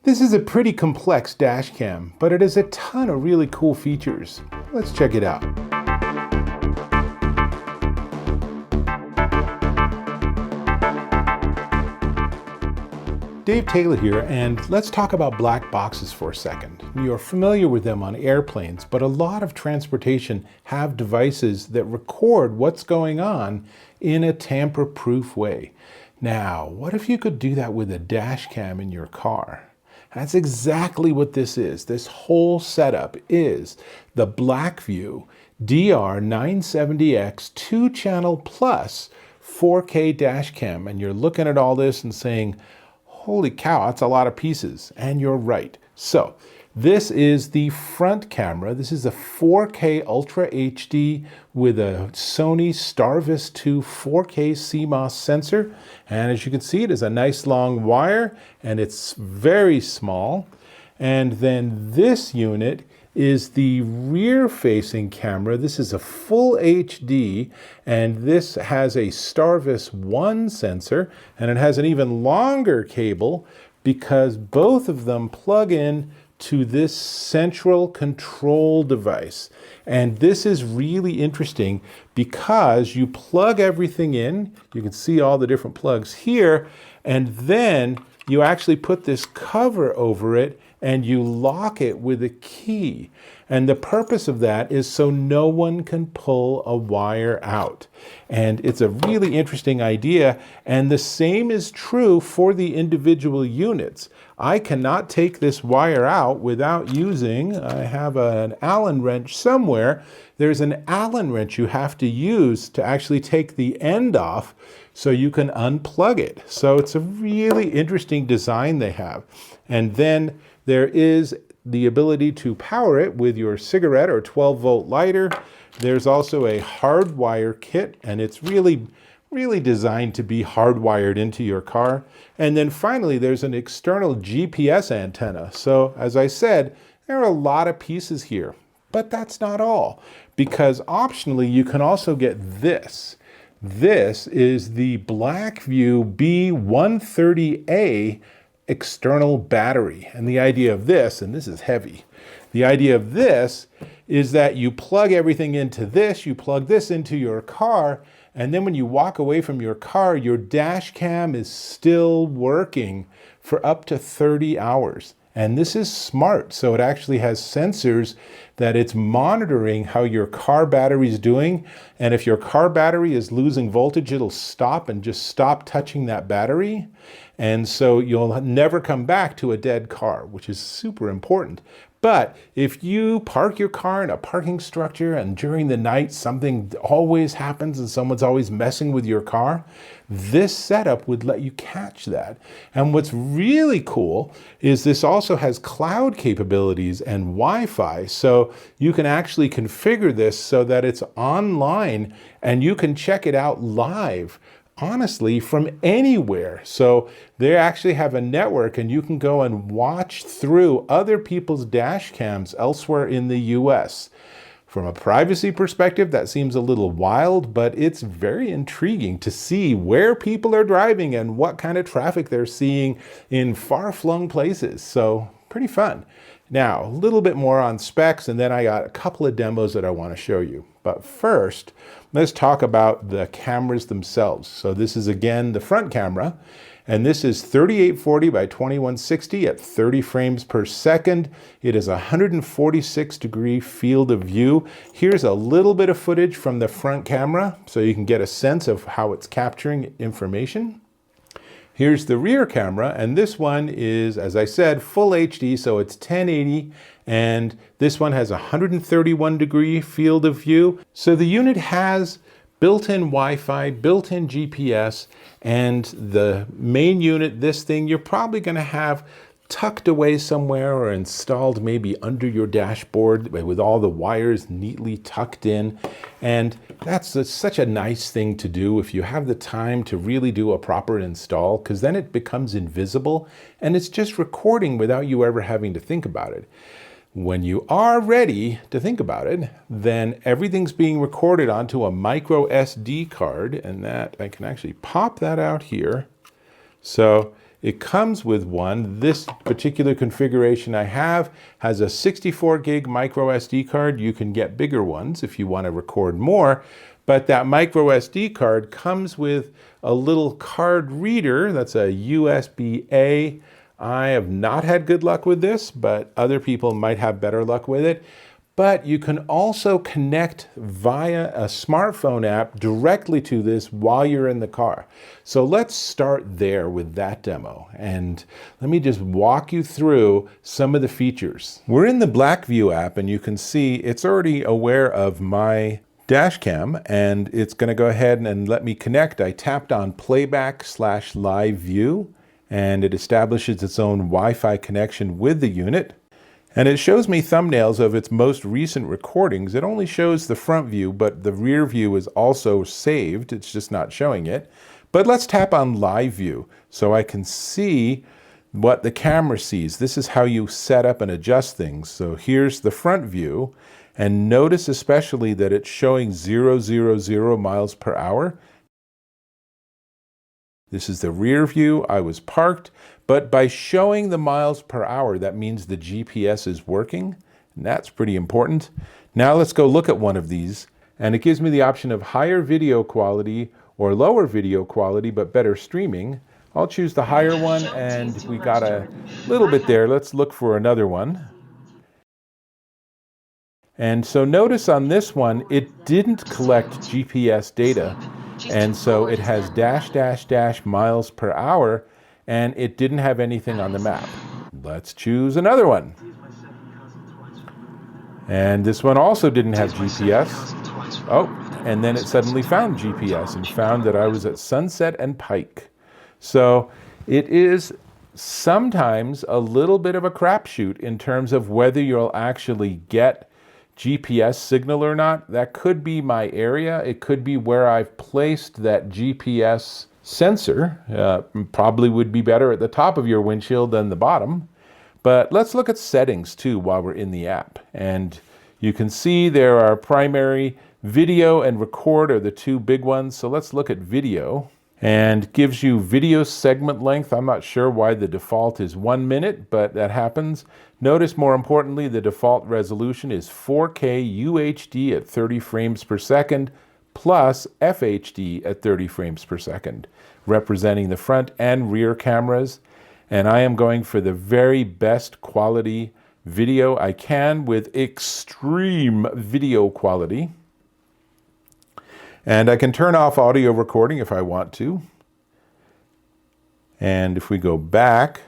This is a pretty complex dash cam, but it has a ton of really cool features. Let's check it out. Dave Taylor here, and let's talk about black boxes for a second. You're familiar with them on airplanes, but a lot of transportation have devices that record what's going on in a tamper-proof way. Now, what if you could do that with a dash cam in your car? That's exactly what this is. This whole setup is the BlackVue DR970X 2-channel plus 4K dash cam, and you're looking at all this and saying, holy cow, that's a lot of pieces. And you're right. So this is the front camera. This is a 4K Ultra HD with a Sony Starvis 2 4K CMOS sensor. And as you can see, it is a nice long wire and it's very small. And then this unit is the rear-facing camera. This is a full HD, and this has a Starvis 1 sensor, and it has an even longer cable because both of them plug in to this central control device. And this is really interesting because you plug everything in. You can see all the different plugs here, and then you actually put this cover over it and you lock it with a key. And the purpose of that is so no one can pull a wire out. And it's a really interesting idea. And the same is true for the individual units. I cannot take this wire out without using, I have an Allen wrench somewhere. There's an Allen wrench you have to use to actually take the end off so you can unplug it. So it's a really interesting design they have. And then there is the ability to power it with your cigarette or 12-volt lighter. There's also a hardwire kit, and it's really designed to be hardwired into your car. And then finally, there's an external GPS antenna. So as I said, there are a lot of pieces here, but that's not all, because optionally, you can also get this. This is the BlackVue B130A external battery. And the idea of this, and this is heavy, the idea of this is that you plug everything into this, you plug this into your car, and then when you walk away from your car, your dash cam is still working for up to 30 hours. And this is smart, so it actually has sensors that it's monitoring how your car battery is doing. And if your car battery is losing voltage, it'll stop and just stop touching that battery. And so you'll never come back to a dead car, which is super important. But if you park your car in a parking structure and during the night something always happens and someone's always messing with your car, this setup would let you catch that. And what's really cool is this also has cloud capabilities and Wi-Fi, so you can actually configure this so that it's online and you can check it out live, honestly, from anywhere. So they actually have a network and you can go and watch through other people's dash cams elsewhere in the US. From a privacy perspective, that seems a little wild, but it's very intriguing to see where people are driving and what kind of traffic they're seeing in far-flung places. So pretty fun. Now, a little bit more on specs, and then I got a couple of demos that I want to show you. But first, let's talk about the cameras themselves. So this is, again, the front camera, and this is 3840 by 2160 at 30 frames per second. It is a 146-degree field of view. Here's a little bit of footage from the front camera, so you can get a sense of how it's capturing information. Here's the rear camera, and this one is, as I said, full HD, so it's 1080, and this one has a 131-degree field of view. So the unit has built-in Wi-Fi, built-in GPS, and the main unit, this thing, you're probably going to have tucked away somewhere or installed maybe under your dashboard with all the wires neatly tucked in. And that's such a nice thing to do if you have the time to really do a proper install, because then it becomes invisible and it's just recording without you ever having to think about it. When you are ready to think about it, then everything's being recorded onto a micro SD card, and that I can actually pop that out here. So it comes with one. This particular configuration I have has a 64 gig micro SD card. You can get bigger ones if you want to record more, but that micro SD card comes with a little card reader that's a USB-A. I have not had good luck with this, but other people might have better luck with it. But you can also connect via a smartphone app directly to this while you're in the car. So let's start there with that demo. And let me just walk you through some of the features. We're in the BlackVue app, and you can see it's already aware of my Dashcam, and it's going to go ahead and let me connect. I tapped on playback/live view, and it establishes its own Wi-Fi connection with the unit. And it shows me thumbnails of its most recent recordings. It only shows the front view, but the rear view is also saved. It's just not showing it. But let's tap on live view so I can see what the camera sees. This is how you set up and adjust things. So here's the front view, and notice especially that it's showing 000 miles per hour. This is the rear view. I was parked, but by showing the miles per hour, that means the GPS is working, and that's pretty important. Now let's go look at one of these, and it gives me the option of higher video quality or lower video quality, but better streaming. I'll choose the higher one, and we got a little bit there. Let's look for another one. And so notice on this one, it didn't collect GPS data. And so it has -- miles per hour, and it didn't have anything on the map. Let's choose another one. And this one also didn't have GPS. Oh, and then it suddenly found GPS and found that I was at Sunset and Pike. So it is sometimes a little bit of a crapshoot in terms of whether you'll actually get GPS signal or not. That could be my area. It could be where I've placed that GPS sensor. Probably would be better at the top of your windshield than the bottom. But let's look at settings too while we're in the app. And you can see there are primary, video, and record are the two big ones. So let's look at video. And gives you video segment length. I'm not sure why the default is 1 minute, but that happens. Notice more importantly, the default resolution is 4K UHD at 30 frames per second plus FHD at 30 frames per second, representing the front and rear cameras. And I am going for the very best quality video I can with extreme video quality. And I can turn off audio recording if I want to. And if we go back,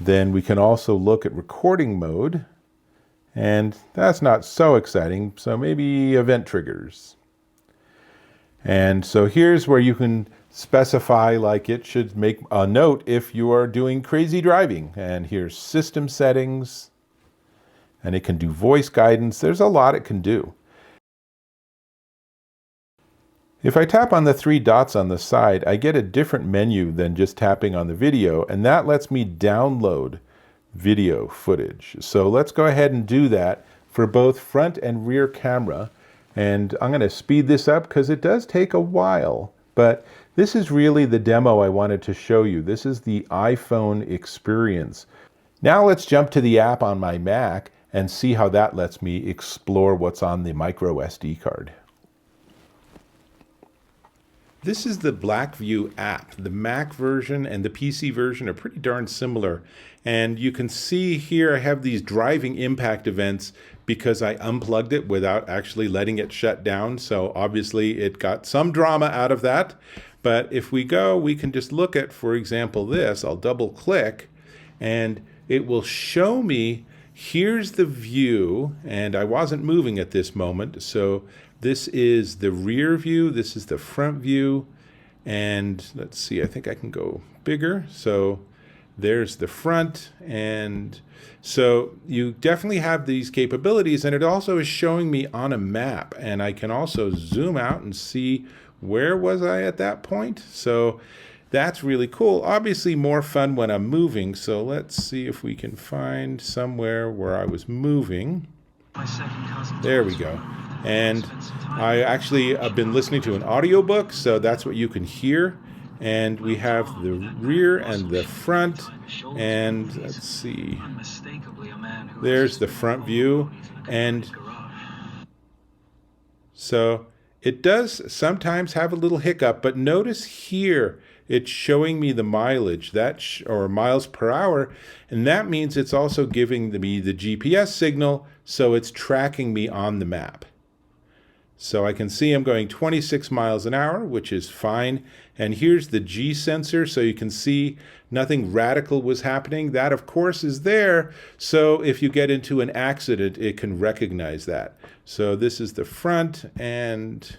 then we can also look at recording mode. And that's not so exciting, so maybe event triggers. And so here's where you can specify, like it should make a note if you are doing crazy driving. And here's system settings. And it can do voice guidance. There's a lot it can do. If I tap on the 3 dots on the side, I get a different menu than just tapping on the video, and that lets me download video footage. So let's go ahead and do that for both front and rear camera. And I'm going to speed this up because it does take a while, but this is really the demo I wanted to show you. This is the iPhone experience. Now let's jump to the app on my Mac and see how that lets me explore what's on the micro SD card. This is the BlackVue app. The Mac version and the PC version are pretty darn similar. And you can see here I have these driving impact events because I unplugged it without actually letting it shut down. So obviously it got some drama out of that. But if we go, we can just look at, for example, this. I'll double click and it will show me, here's the view, and I wasn't moving at this moment. So this is the rear view, this is the front view, and let's see, I think I can go bigger. So there's the front, and so you definitely have these capabilities, and it also is showing me on a map, and I can also zoom out and see where was I at that point. So that's really cool. Obviously more fun when I'm moving, so let's see if we can find somewhere where I was moving. There we go. And I actually have been listening to an audiobook, so that's what you can hear. and we have the rear and the front, and let's see, there's the front view. And so it does sometimes have a little hiccup, but notice here it's showing me the mileage or miles per hour, and that means it's also giving me the GPS signal, so it's tracking me on the map. So I can see I'm going 26 miles an hour, which is fine. And here's the G sensor, so you can see nothing radical was happening. That, of course, is there, so if you get into an accident, it can recognize that. So this is the front, and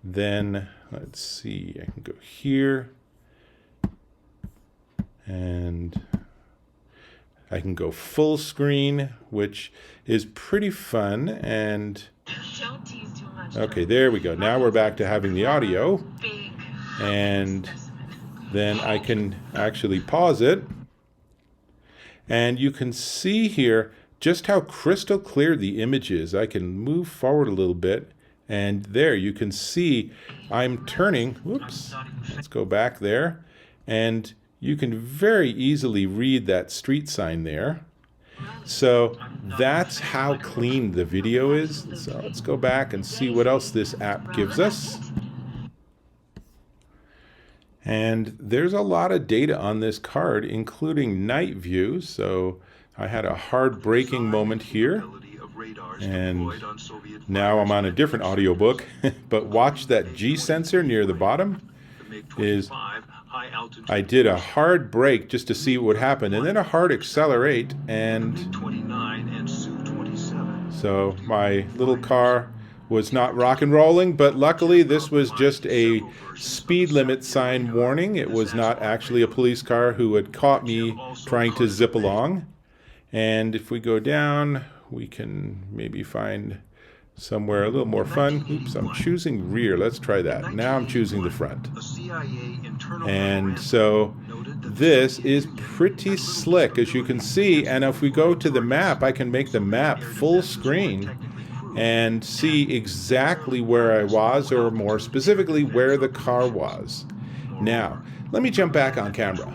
then, let's see, I can go here, and I can go full screen, which is pretty fun. And okay, there we go. Now we're back to having the audio, and then I can actually pause it, and you can see here just how crystal clear the image is. I can move forward a little bit, and there you can see I'm turning. Whoops, let's go back there, and you can very easily read that street sign there. So that's how clean the video is. So let's go back and see what else this app gives us. And there's a lot of data on this card, including night view. So I had a hard braking moment here, and now I'm on a different audiobook. But watch that G sensor near the bottom. I did a hard brake just to see what would happen, and then a hard accelerate, and so my little car was not rock and rolling, but luckily this was just a speed limit sign warning. It was not actually a police car who had caught me trying to zip along. And if we go down, we can maybe find somewhere a little more fun. Oops, I'm choosing rear. Let's try that. Now I'm choosing the front. And so this is pretty slick, as you can see. And if we go to the map, I can make the map full screen and see exactly where I was, or more specifically, where the car was. Now, let me jump back on camera.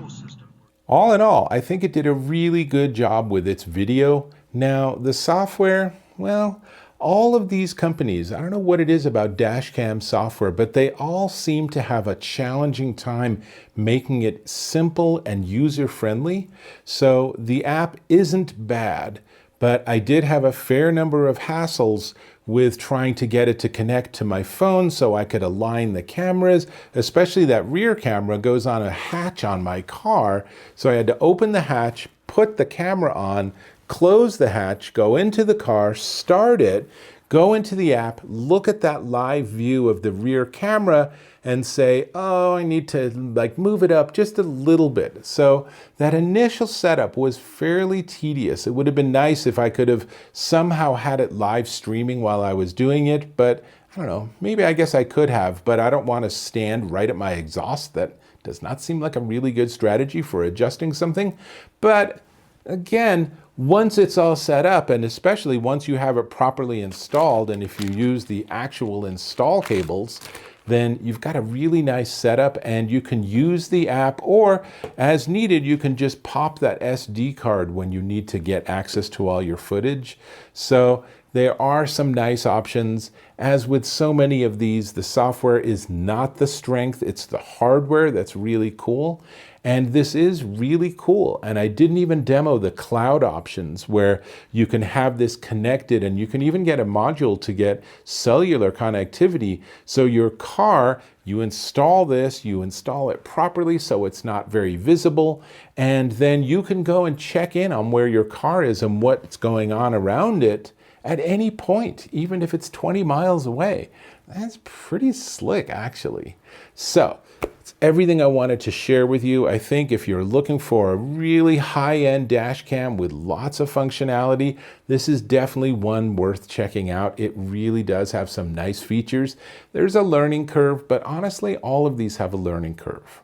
All in all, I think it did a really good job with its video. Now, the software, well, all of these companies, I don't know what it is about Dashcam software, but they all seem to have a challenging time making it simple and user-friendly. So the app isn't bad, but I did have a fair number of hassles with trying to get it to connect to my phone so I could align the cameras, especially that rear camera goes on a hatch on my car. So I had to open the hatch, put the camera on, close the hatch, go into the car, start it, go into the app, look at that live view of the rear camera and say, oh, I need to move it up just a little bit. So that initial setup was fairly tedious. It would have been nice if I could have somehow had it live streaming while I was doing it, but I don't know, maybe I guess I could have, but I don't want to stand right at my exhaust. That does not seem like a really good strategy for adjusting something. But again, once it's all set up, and especially once you have it properly installed, and if you use the actual install cables, then you've got a really nice setup, and you can use the app, or as needed, you can just pop that SD card when you need to get access to all your footage. So there are some nice options. As with so many of these, the software is not the strength, it's the hardware that's really cool. And this is really cool. And I didn't even demo the cloud options where you can have this connected, and you can even get a module to get cellular connectivity. So your car, you install this, you install it properly so it's not very visible, and then you can go and check in on where your car is and what's going on around it at any point, even if it's 20 miles away. That's pretty slick, actually. So it's everything I wanted to share with you. I think if you're looking for a really high-end dash cam with lots of functionality, this is definitely one worth checking out. It really does have some nice features. There's a learning curve, but honestly, all of these have a learning curve.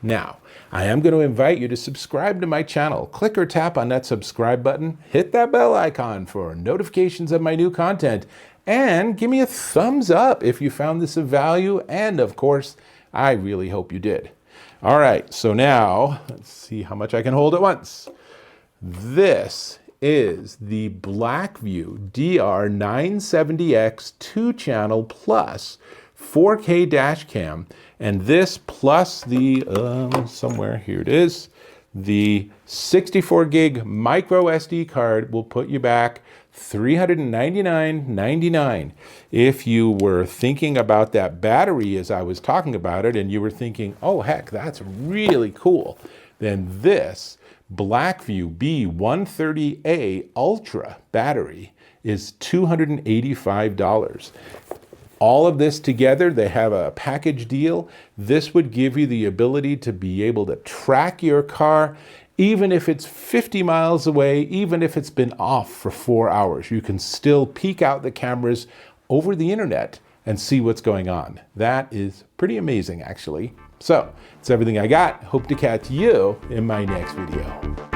Now, I am going to invite you to subscribe to my channel. Click or tap on that subscribe button, hit that bell icon for notifications of my new content, and give me a thumbs up if you found this of value, and of course, I really hope you did. All right, so now let's see how much I can hold at once. This is the BlackVue DR970X 2-channel plus 4K dash cam, and this plus the, somewhere, here it is, the 64 gig micro SD card will put you back $399.99. If you were thinking about that battery as I was talking about it, and you were thinking, oh heck, that's really cool, then this BlackVue B130A Ultra battery is $285. All of this together, they have a package deal. This would give you the ability to be able to track your car, even if it's 50 miles away, even if it's been off for 4 hours. You can still peek out the cameras over the internet and see what's going on. That is pretty amazing, actually. So, that's everything I got. Hope to catch you in my next video.